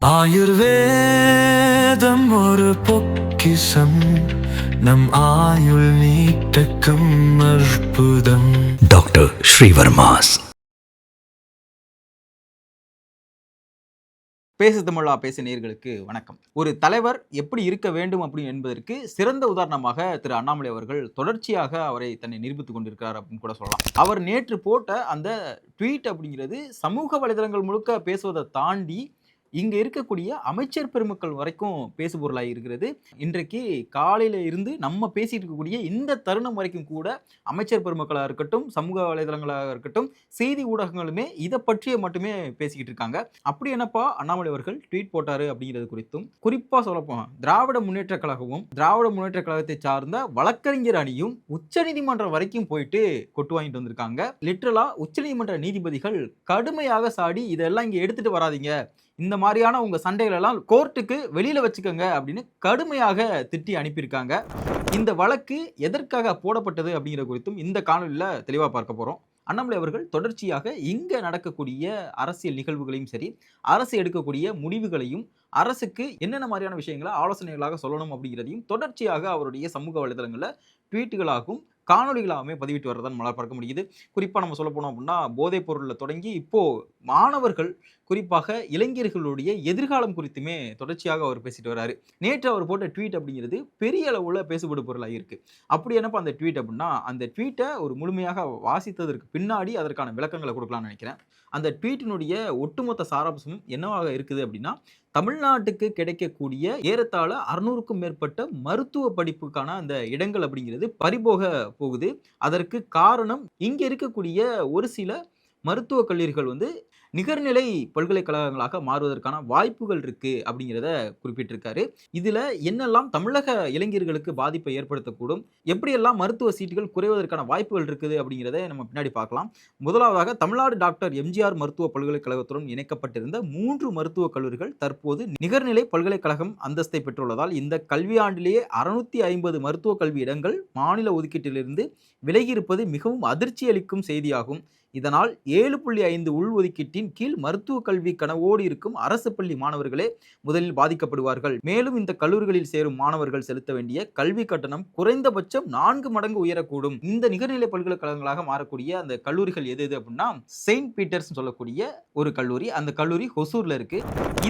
ஆயுர்வேதம் ஒரு பொக்கிஷம், நம் ஆயுள் நீட்டக்கும் அற்புதம். டாக்டர் ஸ்ரீவர்மாஸ். பேசு தமிழா பேசு நேயர்களுக்கு வணக்கம். ஒரு தலைவர் எப்படி இருக்க வேண்டும் அப்படி என்பதற்கு சிறந்த உதாரணமாக திரு அண்ணாமலை அவர்கள் தொடர்ச்சியாக அவரை தன்னை நிரூபித்துக் கொண்டிருக்கிறார் அப்படின்னு கூட சொல்லலாம். அவர் நேற்று போட்ட அந்த ட்வீட் அப்படிங்கிறது சமூக வலைதளங்கள் முழுக்க பேசுவதை தாண்டி இங்க இருக்கக்கூடிய அமைச்சர் பெருமக்கள் வரைக்கும் பேசுபொருளாக இருக்கிறது. இன்றைக்கு காலையில இருந்து நம்ம பேசிட்டு இருக்கக்கூடிய இந்த தருணம் வரைக்கும் கூட அமைச்சர் பெருமக்களா இருக்கட்டும், சமூக வலைதளங்களாக இருக்கட்டும், செய்தி ஊடகங்களுமே இதை பற்றிய மட்டுமே பேசிக்கிட்டு இருக்காங்க. அப்படி என்னப்பா அண்ணாமலை அவர்கள் ட்வீட் போட்டாரு அப்படிங்கிறது குறித்தும், குறிப்பா சொல்லப்போனா திராவிட முன்னேற்ற கழகமும் திராவிட முன்னேற்ற கழகத்தை சார்ந்த வழக்கறிஞர் அணியும் உச்சநீதிமன்றம் வரைக்கும் போயிட்டு கொட்டு வாங்கிட்டு வந்திருக்காங்க. லிட்டரலா உச்சநீதிமன்ற நீதிபதிகள் கடுமையாக சாடி இதெல்லாம் இங்க எடுத்துட்டு வராதீங்க, இந்த மாதிரியான உங்க சண்டைகள் எல்லாம் கோர்ட்டுக்கு வெளியில வச்சுக்கோங்க அப்படின்னு கடுமையாக திட்டி அனுப்பியிருக்காங்க. இந்த வழக்கு எதற்காக போடப்பட்டது அப்படிங்கிற குறித்தும் இந்த காணொலியில தெளிவா பார்க்க போறோம். அண்ணாமலை அவர்கள் தொடர்ச்சியாக இங்க நடக்கக்கூடிய அரசியல் நிகழ்வுகளையும் சரி, அரசு எடுக்கக்கூடிய முடிவுகளையும், அரசுக்கு என்னென்ன மாதிரியான விஷயங்களை ஆலோசனைகளாக சொல்லணும் அப்படிங்கிறதையும் தொடர்ச்சியாக அவருடைய சமூக வலைதளங்களில் ட்வீட்டுகளாகவும் காணொலிகளாகவே பதிவிட்டு வர்றதான் நம்மளால் பார்க்க முடியுது. குறிப்பாக நம்ம சொல்ல போனோம் அப்படின்னா போதைப் பொருளில் தொடங்கி இப்போ மாணவர்கள், குறிப்பாக இளைஞர்களுடைய எதிர்காலம் குறித்துமே தொடர்ச்சியாக அவர் பேசிட்டு வர்றாரு. நேற்று அவர் போட்ட ட்வீட் அப்படிங்கிறது பெரிய அளவுல பேசுபடு பொருளாக இருக்கு. அப்படி என்னப்பா அந்த ட்வீட் அப்படின்னா, அந்த ட்வீட்டை ஒரு முழுமையாக வாசித்ததற்கு பின்னாடி அதற்கான விளக்கங்களை கொடுக்கலாம்னு நினைக்கிறேன். அந்த ட்வீட்டினுடைய ஒட்டுமொத்த சாராம்சமும் என்னவாக இருக்குது அப்படின்னா, தமிழ்நாட்டுக்கு கிடைக்கக்கூடிய ஏறத்தாழ 600க்கும் மேற்பட்ட மருத்துவ படிப்புக்கான அந்த இடங்கள் அப்படிங்கிறது பறிபோக போகுது. அதற்கு காரணம் இங்க இருக்கக்கூடிய ஒரு சில மருத்துவக் கல்லூரிகள் நிகர்நிலை பல்கலைக்கழகங்களாக மாறுவதற்கான வாய்ப்புகள் இருக்கு அப்படிங்கிறத குறிப்பிட்டிருக்காரு. இதுல என்னெல்லாம் தமிழக இளைஞர்களுக்கு பாதிப்பை ஏற்படுத்தக்கூடும், எப்படியெல்லாம் மருத்துவ சீட்டுகள் குறைவதற்கான வாய்ப்புகள் இருக்குது அப்படிங்கிறத நம்ம பின்னாடி பார்க்கலாம். முதலாவதாக தமிழ்நாடு டாக்டர் எம்ஜிஆர் மருத்துவ பல்கலைக்கழகத்துடன் இணைக்கப்பட்டிருந்த 3 மருத்துவக் கல்லூரிகள் தற்போது நிகர்நிலை பல்கலைக்கழகம் அந்தஸ்தை பெற்றுள்ளதால் இந்த கல்வியாண்டிலேயே 650 மருத்துவ கல்வி இடங்கள் மாநில ஒதுக்கீட்டிலிருந்து விலகியிருப்பது மிகவும் அதிர்ச்சி அளிக்கும் செய்தியாகும். இதனால் 7.5 உள்ஒதுக்கீட்டின் கீழ் மருத்துவ கல்வி கனவோடு இருக்கும் அரசு பள்ளி மாணவர்களே முதலில் பாதிக்கப்படுவார்கள். மேலும் இந்த கல்லூரிகளில் சேரும் மாணவர்கள் செலுத்த வேண்டிய கல்வி கட்டணம் குறைந்தபட்சம் 4 மடங்கு உயரக்கூடும். இந்த நிகர்நிலை பல்கலைக்கழகங்களாக மாறக்கூடிய அந்த கல்லூரிகள் எது அப்படின்னா, செயின்ட் பீட்டர்ஸ் சொல்லக்கூடிய ஒரு கல்லூரி. அந்த கல்லூரி ஹொசூர்ல இருக்கு.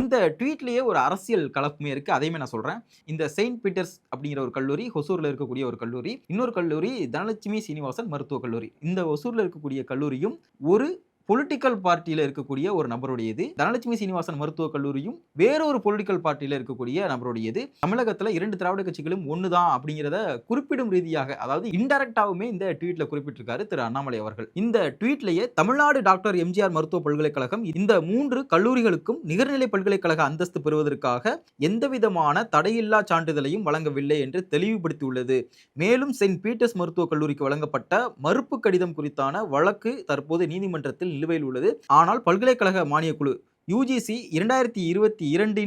இந்த ட்வீட்லயே ஒரு அரசியல் கலப்புமே இருக்கு. அதையுமே நான் சொல்றேன். இந்த செயின்ட் பீட்டர்ஸ் அப்படிங்கிற ஒரு கல்லூரி ஹொசூர்ல இருக்கக்கூடிய ஒரு கல்லூரி. இன்னொரு கல்லூரி தனலட்சுமி சீனிவாசன் மருத்துவக் கல்லூரி. இந்த ஹொசூர்ல இருக்கக்கூடிய கல்லூரியும் ஒரு பொலிட்டிக்கல் பார்ட்டியில இருக்கக்கூடிய ஒரு நபருடையது. தனலட்சுமி சீனிவாசன் மருத்துவக் கல்லூரியும் வேறொரு பொலிட்டிக்கல் பார்ட்டியில இருக்கக்கூடிய நபருடையது. தமிழகத்துல 2 திராவிட கட்சிகளும் ஒண்ணுதான் அப்படிங்கிறத குறிப்பிடும் ரீதியாக, அதாவது இன்டைரக்டாவுமே இந்த ட்வீட்ல குறிப்பிட்டிருக்காரு திரு அண்ணாமலை அவர்கள். இந்த ட்வீட்லயே தமிழ்நாடு டாக்டர் எம்ஜிஆர் மருத்துவ பல்கலைக்கழகம் இந்த 3 கல்லூரிகளுக்கும் நிகர்நிலை பல்கலைக்கழக அந்தஸ்து பெறுவதற்காக எந்தவிதமான தடையில்லா சான்றிதழையும் வழங்கவில்லை என்று தெளிவுபடுத்தியுள்ளது. மேலும் செயின்ட் பீட்டர்ஸ் மருத்துவக் கல்லூரிக்கு வழங்கப்பட்ட மறுப்பு கடிதம் குறித்தான வழக்கு தற்போது நீதிமன்றத்தில் நிலுவையில் உள்ளது. ஆனால் பல்கலைக்கழக மானியக்குழு யுஜிசி 2022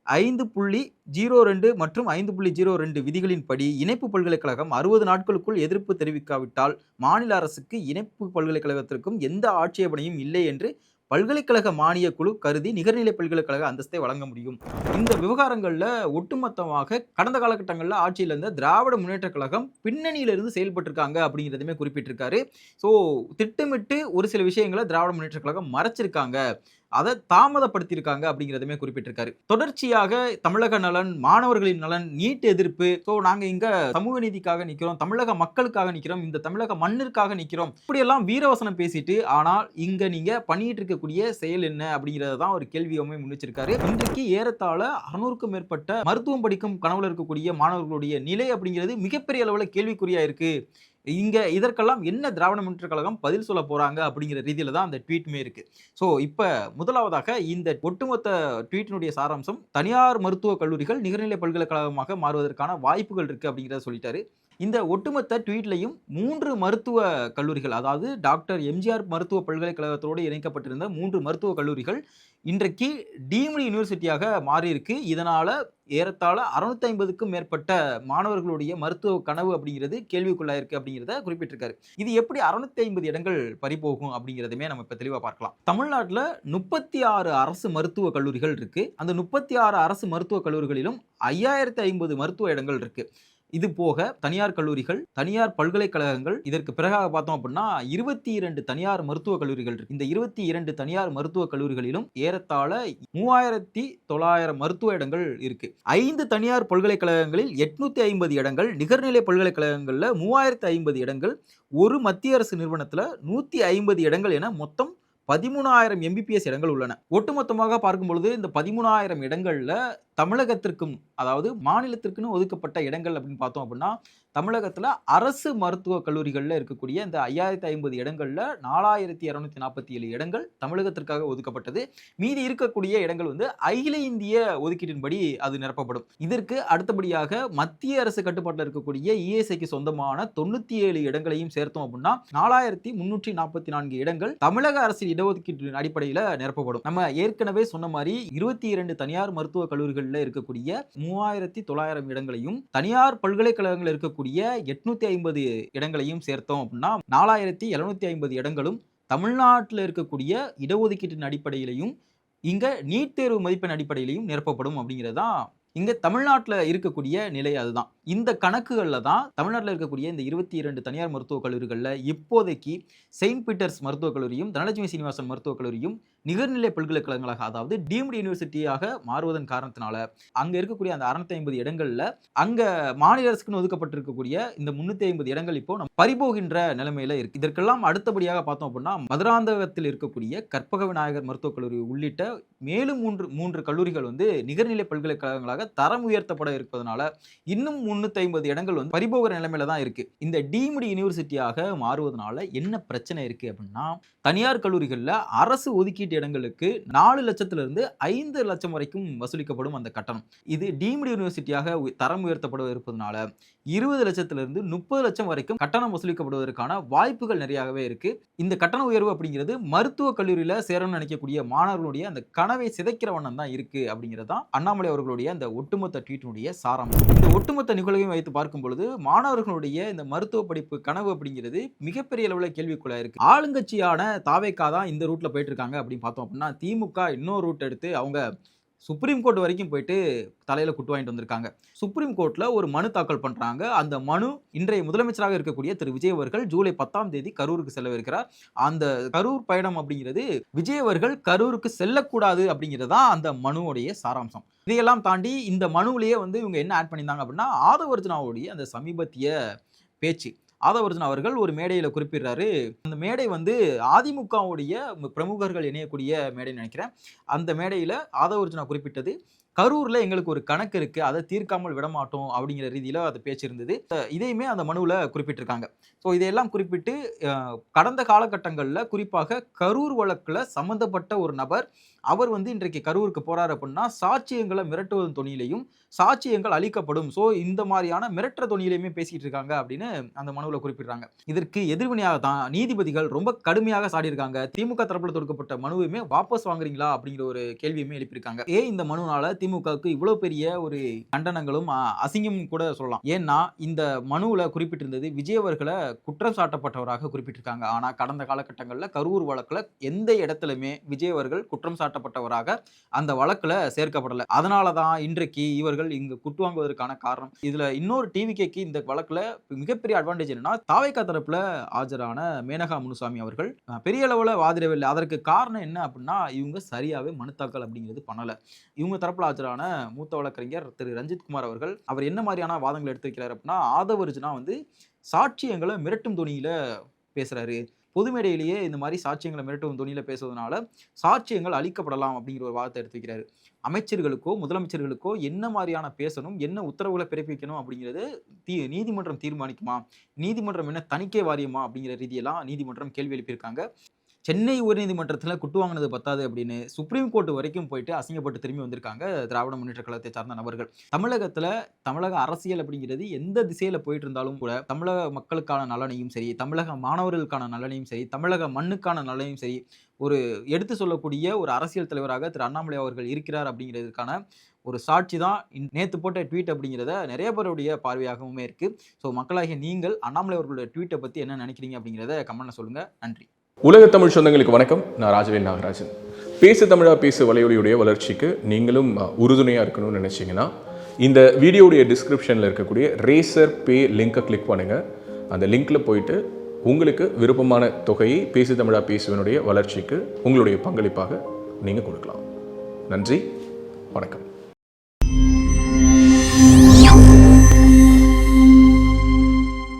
5.02 மற்றும் 5.02 விதிகளின்படி இணைப்பு பல்கலைக்கழகம் 60 நாட்களுக்குள் எதிர்ப்பு தெரிவிக்காவிட்டால் மாநில அரசுக்கு இணைப்பு பல்கலைக்கழகத்திற்கும் எந்த ஆட்சேபனையும் இல்லை என்று பல்கலைக்கழக மானிய குழு கருதி நிகர்நிலை பல்கலைக்கழக அந்தஸ்தை வழங்க முடியும். இந்த விவகாரங்கள்ல ஒட்டுமொத்தமாக கடந்த காலகட்டங்களில் ஆட்சியில் இருந்த திராவிட முன்னேற்ற கழகம் பின்னணியிலிருந்து செயல்பட்டிருக்காங்க அப்படிங்கிறதுமே குறிப்பிட்டிருக்காரு. ஸோ திட்டமிட்டு ஒரு சில விஷயங்களை திராவிட முன்னேற்ற கழகம் மறைச்சிருக்காங்க, அதை தாமதப்படுத்தியிருக்காங்க அப்படிங்கிறதுமே குறிப்பிட்டிருக்காரு. தொடர்ச்சியாக தமிழக நலன், மாணவர்களின் நலன், நீட் எதிர்ப்பு, ஸோ நாங்க இங்க சமூக நீதிக்காக நிற்கிறோம், தமிழக மக்களுக்காக நிற்கிறோம், இந்த தமிழக மண்ணிற்காக நிற்கிறோம், இப்படியெல்லாம் வீரவசனம் பேசிட்டு, ஆனால் இங்க நீங்க பண்ணிட்டு இருக்கக்கூடிய செயல் என்ன அப்படிங்கிறத தான் ஒரு கேள்வியுமே முன்னிச்சிருக்காரு. இன்றைக்கு ஏறத்தாழ 600க்கும் மேற்பட்ட மருத்துவம் படிக்கும் கனவுல இருக்கக்கூடிய மாணவர்களுடைய நிலை அப்படிங்கிறது மிகப்பெரிய அளவில் கேள்விக்குறியா இருக்கு. இங்க இதற்கெல்லாம் என்ன திராவிட முன்னேற்ற கழகம் பதில் சொல்ல போறாங்க அப்படிங்கிற ரீதியில தான் அந்த ட்வீட்டுமே இருக்கு. ஸோ இப்ப முதலாவதாக இந்த ஒட்டுமொத்த ட்வீட்டினுடைய சாராம்சம், தனியார் மருத்துவக் கல்லூரிகள் நிகர்நிலை பல்கலைக்கழகமாக மாறுவதற்கான வாய்ப்புகள் இருக்கு அப்படிங்கிறத சொல்லிட்டாரு. இந்த ஒட்டுமொத்த ட்வீட்லையும் 3 மருத்துவ கல்லூரிகள், அதாவது டாக்டர் எம்ஜிஆர் மருத்துவ பல்கலைக்கழகத்தோடு இணைக்கப்பட்டிருந்த 3 மருத்துவ கல்லூரிகள் இன்றைக்கு டீம்டு யூனிவர்சிட்டியாக மாறியிருக்கு. இதனால ஏறத்தாழ 650க்கும் மேற்பட்ட மாணவர்களுடைய மருத்துவ கனவு அப்படிங்கிறது கேள்விக்குள்ளாயிருக்கு அப்படிங்கிறத குறிப்பிட்டிருக்காரு. இது எப்படி 650 இடங்கள் பறிபோகும் அப்படிங்கிறதுமே நம்ம இப்ப தெளிவா பார்க்கலாம். தமிழ்நாட்டுல 36 அரசு மருத்துவ கல்லூரிகள் இருக்கு. அந்த 36 அரசு மருத்துவ கல்லூரிகளிலும் 5050 மருத்துவ இடங்கள் இருக்கு. இது போக தனியார் கல்லூரிகள், தனியார் பல்கலைக்கழகங்கள், இதற்கு பிறகாக பார்த்தோம் அப்படின்னா 22 தனியார் மருத்துவக் கல்லூரிகள் இருக்கு. இந்த 22 தனியார் மருத்துவக் கல்லூரிகளிலும் ஏறத்தாழ 3900 மருத்துவ இடங்கள் இருக்கு. 5 தனியார் பல்கலைக்கழகங்களில் 850 இடங்கள், நிகர்நிலை பல்கலைக்கழகங்கள்ல 3050 இடங்கள், ஒரு மத்திய அரசு நிறுவனத்துல 150 இடங்கள் என மொத்தம் 13,000 எம்பிபிஎஸ் இடங்கள் உள்ளன. ஒட்டுமொத்தமாக பார்க்கும் பொழுது இந்த 13,000 இடங்கள்ல தமிழகத்திற்கும், அதாவது மாநிலத்திற்குன்னு ஒதுக்கப்பட்ட இடங்கள் அப்படின்னு பார்த்தோம் அப்படின்னா, தமிழகத்துல அரசு மருத்துவக் கல்லூரிகள்ல இருக்கக்கூடிய இந்த 5050 இடங்கள்ல 4247 இடங்கள் தமிழகத்திற்காக ஒதுக்கப்பட்டது. மீதி இருக்கக்கூடிய இடங்கள் வந்து அகில இந்திய ஒதுக்கீட்டின்படி அது நிரப்பப்படும். இதற்கு அடுத்தபடியாக மத்திய அரசு கட்டுப்பாட்டில் இருக்கக்கூடிய இஎஸ்ஐக்கு சொந்தமான 97 இடங்களையும் சேர்த்தோம் அப்படின்னா 4344 இடங்கள் தமிழக அரசின் இடஒதுக்கீட்டின் அடிப்படையில் நிரப்பப்படும். நம்ம ஏற்கனவே சொன்ன மாதிரி 22 தனியார் மருத்துவக் கல்லூரிகள்ல இருக்கக்கூடிய 3900 இடங்களையும், தனியார் பல்கலைக்கழகங்கள் இருக்கக்கூடிய 850 இடங்களையும் சேர்த்தோம் அப்படின்னா 4750 இடங்களும் தமிழ்நாட்டில் இருக்கக்கூடிய இடஒதுக்கீட்டின் அடிப்படையிலையும் இங்க நீட் தேர்வு மதிப்பெண் அடிப்படையிலையும் நிரப்பப்படும் அப்படிங்கிறதான் இங்க தமிழ்நாட்டில் இருக்கக்கூடிய நிலை. அதுதான் இந்த கணக்குகளில் தான் தமிழ்நாட்டில் இருக்கக்கூடிய இந்த 22 தனியார் மருத்துவக் கல்லூரிகளில் இப்போதைக்கு செயின்ட் பீட்டர்ஸ் மருத்துவக் கல்லூரியும், தனலட்சுமி சீனிவாசன் மருத்துவக் கல்லூரியும் நிகர்நிலை பல்கலைக்கழகங்களாக, அதாவது டீம்டு யூனிவர்சிட்டியாக மாறுவதன் காரணத்தினால அங்க இருக்கக்கூடிய அந்த 650 இடங்கள்ல அங்க மாநில அரசுக்குன்னு ஒதுக்கப்பட்டிருக்கக்கூடிய இந்த 350 இடங்கள் இப்போ நம்ம பறிபோகின்ற நிலைமையில இருக்கு. இதற்கெல்லாம் அடுத்தபடியாக பார்த்தோம் அப்படின்னா மதுராந்தகத்தில் இருக்கக்கூடிய கற்பக விநாயகர் மருத்துவக் கல்லூரி உள்ளிட்ட மேலும் மூன்று கல்லூரிகள் வந்து நிகர்நிலை பல்கலைக்கழகங்களாக தரம் உயர்த்தப்பட இருப்பதனால இன்னும் 350 இடங்கள் வந்து பறிபோகிற நிலைமையில தான் இருக்கு. இந்த டீம்டு யூனிவர்சிட்டியாக மாறுவதனால என்ன பிரச்சனை இருக்கு அப்படின்னா, தனியார் கல்லூரிகள்ல அரசு ஒதுக்கீட்டு இடங்களுக்கு 4 லட்சத்திலிருந்து 5 லட்சம் வரைக்கும் வசூலிக்கப்படும் அந்த கட்டணம். இது டீம்டு யூனிவர்சிட்டியாக தரம் உயர்த்தப்பட இருப்பதனால 20 லட்சத்திலிருந்து 30 லட்சம் வரைக்கும் கட்டணம் வசூலிக்கப்படுவதற்கான வாய்ப்புகள் நிறையவே இருக்கு. இந்த கட்டண உயர்வு அப்படிங்கிறது மருத்துவக் கல்லூரியில சேரணும்னு நினைக்கக்கூடிய மாணவர்களுடைய அந்த கனவை சிதைக்கிற வண்ணம் தான் இருக்கு அப்படிங்கிறது தான் அண்ணாமலை அவர்களுடைய அந்த ஒட்டுமொத்த ட்வீட்டினுடைய சாராம்சம். இந்த ஒட்டுமொத்த நிகழ்வையும் வைத்து பார்க்கும் பொழுது மாணவர்களுடைய இந்த மருத்துவ படிப்பு கனவு அப்படிங்கிறது மிகப்பெரிய அளவில் கேள்விக்குள்ளா இருக்கு. ஆளுங்கட்சியான தாவேகா தான் இந்த ரூட்ல போயிட்டு இருக்காங்க அப்படின்னு பார்த்தோம் அப்படின்னா, திமுக இன்னொரு ரூட் எடுத்து அவங்க சுப்ரீம் கோர்ட் வரைக்கும் போயிட்டு தலையில குட்டு வாங்கிட்டு வந்திருக்காங்க. சுப்ரீம் கோர்ட்ல ஒரு மனு தாக்கல் பண்றாங்க. அந்த மனு இன்றைய முதலமைச்சராக இருக்கக்கூடிய திரு விஜய் அவர்கள் ஜூலை 10ஆம் தேதி கரூருக்கு செல்லவிருக்கிறார். அந்த கரூர் பயணம் அப்படிங்கிறது விஜய் அவர்கள் கரூருக்கு செல்லக்கூடாது அப்படிங்கிறதா அந்த மனுவுடைய சாராம்சம். இதையெல்லாம் தாண்டி இந்த மனுவிலேயே வந்து இவங்க என்ன ஆட் பண்ணியிருந்தாங்க அப்படின்னா, ஆதவர்ஜுனாவுடைய அந்த சமீபத்திய பேச்சு, ஆதவர்ஜுனா அவர்கள் ஒரு மேடையில் குறிப்பிடுறாரு. அந்த மேடை வந்து அதிமுகவுடைய பிரமுகர்கள் இணையக்கூடிய மேடைன்னு நினைக்கிறேன். அந்த மேடையில் ஆதவர்ஜுனா குறிப்பிட்டது, கரூர்ல எங்களுக்கு ஒரு கணக்கு இருக்கு, அதை தீர்க்காமல் விடமாட்டோம் அப்படிங்கிற ரீதியில அது பேச்சு இருந்தது. இதையுமே அந்த மனுவில் குறிப்பிட்டிருக்காங்க. ஸோ இதையெல்லாம் குறிப்பிட்டு கடந்த காலகட்டங்களில் குறிப்பாக கரூர் வழக்கில் சம்பந்தப்பட்ட ஒரு நபர் அவர் வந்து இன்றைக்கு கரூருக்கு போறாரு அப்படின்னா சாட்சியங்களை மிரட்டுவதன் தொனியிலையும் சாட்சியங்கள் அளிக்கப்படும். ஸோ இந்த மாதிரியான மிரட்டுற தொனியிலையுமே பேசிட்டு இருக்காங்க அப்படின்னு அந்த மனுவில் குறிப்பிடுறாங்க. இதற்கு எதிர்வினையாக தான் நீதிபதிகள் ரொம்ப கடுமையாக சாடியிருக்காங்க. திமுக தரப்புல தொடுக்கப்பட்ட மனுவையுமே வாபஸ் வாங்குறீங்களா அப்படிங்கிற ஒரு கேள்வியுமே எழுப்பியிருக்காங்க. இந்த மனுனால திமுகவுக்கு இவ்வளவு பெரிய ஒரு கண்டனங்களும் அசிங்கமும் கூட சொல்லலாம். ஏன்னா இந்த மனுவில் குறிப்பிட்டிருந்தது விஜய் அவர்களை குற்றம் சாட்டப்பட்டவராக குறிப்பிட்டிருக்காங்க. ஆனா கடந்த காலகட்டங்களில் கரூர் வழக்குல எந்த இடத்துலயுமே விஜய் அவர்கள் குற்றம் சாட்டப்பட்டவராக அந்த வழக்குல சேர்க்கப்படல. அதனாலதான் இன்றைக்கு இவர்கள் இங்கு குட்டு வாங்குவதற்கான காரணம். இதுல இன்னொரு டிவிகேக்கு இந்த வழக்குல மிகப்பெரிய அட்வான்டேஜ் என்னன்னா, தாவேகா தரப்புல ஆஜரான மேனகா முனுசாமி அவர்கள் பெரிய அளவுல வாதிடவில்லை. அதற்கு காரணம் என்ன அப்படின்னா, இவங்க சரியாவே மனு தாக்கல் அப்படிங்கிறது பண்ணல. இவங்க தரப்புல ஆஜரான மூத்த வழக்கறிஞர் திரு ரஞ்சித் குமார் அவர்கள் அவர் என்ன மாதிரியான வாதங்கள் எடுத்திருக்கிறார் அப்படின்னா, ஆதவர்ஜுனா வந்து சாட்சியங்களை மிரட்டும் தொனியில பேசுறாரு. பொது மேடையிலேயே இந்த மாதிரி சாட்சியங்களை மிரட்டும் தொனியில பேசுவதனால சாட்சியங்கள் அளிக்கப்படலாம் அப்படிங்கிற ஒரு வாதத்தை எடுத்து வைக்கிறாரு. அமைச்சர்களுக்கோ முதலமைச்சர்களுக்கோ என்ன மாதிரியான பேசணும், என்ன உத்தரவுகளை பிறப்பிக்கணும் அப்படிங்கிறது நீதிமன்றம் தீர்மானிக்குமா, நீதிமன்றம் என்ன தணிக்கை வாரியமா அப்படிங்கிற ரீதியெல்லாம் நீதிமன்றம் கேள்வி எழுப்பியிருக்காங்க. சென்னை உயர்நீதிமன்றத்தில் குட்டு வாங்கினது பத்தாது அப்படின்னு சுப்ரீம் கோர்ட் வரைக்கும் போயிட்டு அசிங்கப்பட்டு திரும்பி வந்திருக்காங்க திராவிட முன்னேற்ற கழகத்தை சார்ந்த நபர்கள். தமிழகத்தில் தமிழக அரசியல் அப்படிங்கிறது எந்த திசையில் போயிட்டு இருந்தாலும் கூட தமிழக மக்களுக்கான நலனையும் சரி, தமிழக மாணவர்களுக்கான நலனையும் சரி, தமிழக மண்ணுக்கான நலனையும் சரி ஒரு எடுத்து சொல்லக்கூடிய ஒரு அரசியல் தலைவராக திரு அண்ணாமலை அவர்கள் இருக்கிறார் அப்படிங்கிறதுக்கான ஒரு சாட்சி தான் நேற்று போட்ட ட்வீட் அப்படிங்கிறத நிறைய பேருடைய பார்வையாகவுமே இருக்கு. ஸோ மக்களாகிய நீங்கள் அண்ணாமலை அவர்களுடைய ட்வீட்டை பற்றி என்ன நினைக்கிறீங்க அப்படிங்கிறத கமெண்ட்ல சொல்லுங்க. நன்றி. உலக தமிழ் சொந்தங்களுக்கு வணக்கம். நான் ராஜவேல் நாகராஜன். பேசு தமிழா பேசு வலையொலியுடைய வளர்ச்சிக்கு நீங்களும் உறுதுணையாக இருக்கணும்னு நினச்சிங்கன்னா இந்த வீடியோடைய டிஸ்கிரிப்ஷனில் இருக்கக்கூடிய ரேசர் பே லிங்கை கிளிக் பண்ணுங்கள். அந்த லிங்க்கில் போயிட்டு உங்களுக்கு விருப்பமான தொகையை பேசு தமிழா பேசுவனுடைய வளர்ச்சிக்கு உங்களுடைய பங்களிப்பாக நீங்கள் கொடுக்கலாம். நன்றி, வணக்கம்.